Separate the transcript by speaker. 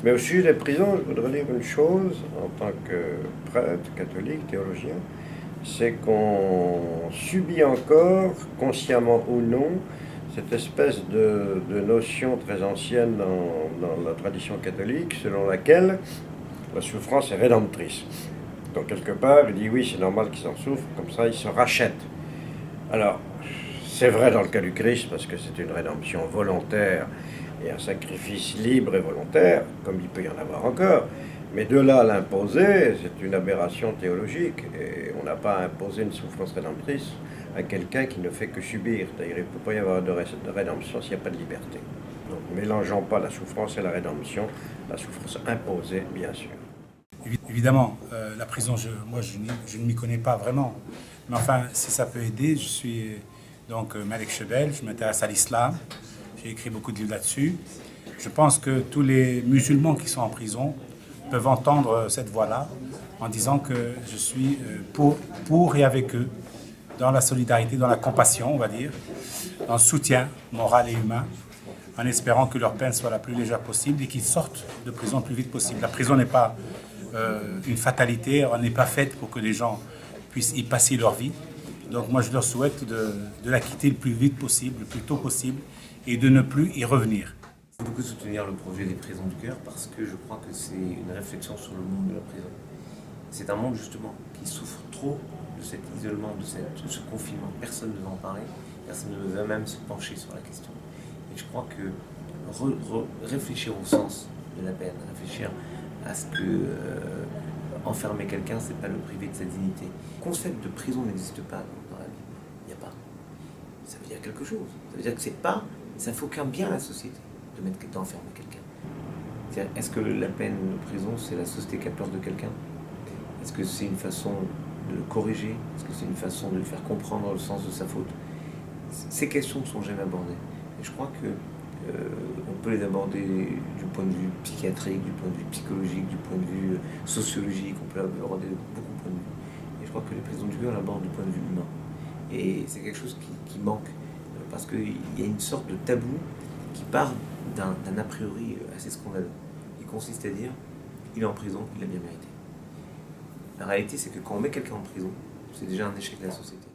Speaker 1: Mais au sujet des prisons, je voudrais dire une chose en tant que prêtre, catholique, théologien, c'est qu'on subit encore, consciemment ou non, cette espèce de notion très ancienne dans la tradition catholique, selon laquelle la souffrance est rédemptrice. Donc quelque part, il dit oui, c'est normal qu'il s'en souffre, comme ça il se rachète. Alors, c'est vrai dans le cas du Christ, parce que c'est une rédemption volontaire et un sacrifice libre et volontaire, comme il peut y en avoir encore. Mais de là à l'imposer, c'est une aberration théologique. Et on n'a pas imposé une souffrance rédemptrice à quelqu'un qui ne fait que subir. D'ailleurs, il ne peut pas y avoir de rédemption s'il n'y a pas de liberté. Donc, mélangeons pas la souffrance et la rédemption, la souffrance imposée, bien sûr.
Speaker 2: Évidemment, la prison, moi, je ne m'y connais pas vraiment. Mais enfin, si ça peut aider, je suis donc Malek Chebel, je m'intéresse à l'islam. J'ai écrit beaucoup de livres là-dessus. Je pense que tous les musulmans qui sont en prison peuvent entendre cette voix-là en disant que je suis pour et avec eux, dans la solidarité, dans la compassion, on va dire, dans le soutien moral et humain, en espérant que leur peine soit la plus légère possible et qu'ils sortent de prison le plus vite possible. La prison n'est pas une fatalité, elle n'est pas faite pour que les gens puissent y passer leur vie. Donc moi je leur souhaite de la quitter le plus vite possible, le plus tôt possible, et de ne plus y revenir.
Speaker 3: Je veux beaucoup soutenir le projet des prisons du cœur parce que je crois que c'est une réflexion sur le monde de la prison. C'est un monde justement qui souffre trop de cet isolement, de ce confinement. Personne ne veut en parler, personne ne veut même se pencher sur la question. Et je crois que réfléchir au sens de la peine, réfléchir à ce que enfermer quelqu'un, c'est pas le priver de sa dignité. Le concept de prison n'existe pas dans la Bible. Il n'y a pas. Ça veut dire quelque chose. Ça veut dire que ça ne fait aucun bien à la société d'enfermer quelqu'un. Est-ce que la peine de prison, c'est la société qui a peur de quelqu'un? Est-ce que c'est une façon de le corriger? Est-ce que c'est une façon de le faire comprendre le sens de sa faute? Ces questions ne sont jamais abordées. Et je crois que on peut les aborder du point de vue psychiatrique, du point de vue psychologique, du point de vue sociologique, on peut aborder beaucoup de points de vue. Et je crois que les prisons du cœur l'abordent du point de vue humain. Et c'est quelque chose qui manque, parce qu'il y a une sorte de tabou qui part d'un a priori assez scandaleux. Il consiste à dire, il est en prison, il a bien mérité. La réalité, c'est que quand on met quelqu'un en prison, c'est déjà un échec de la société.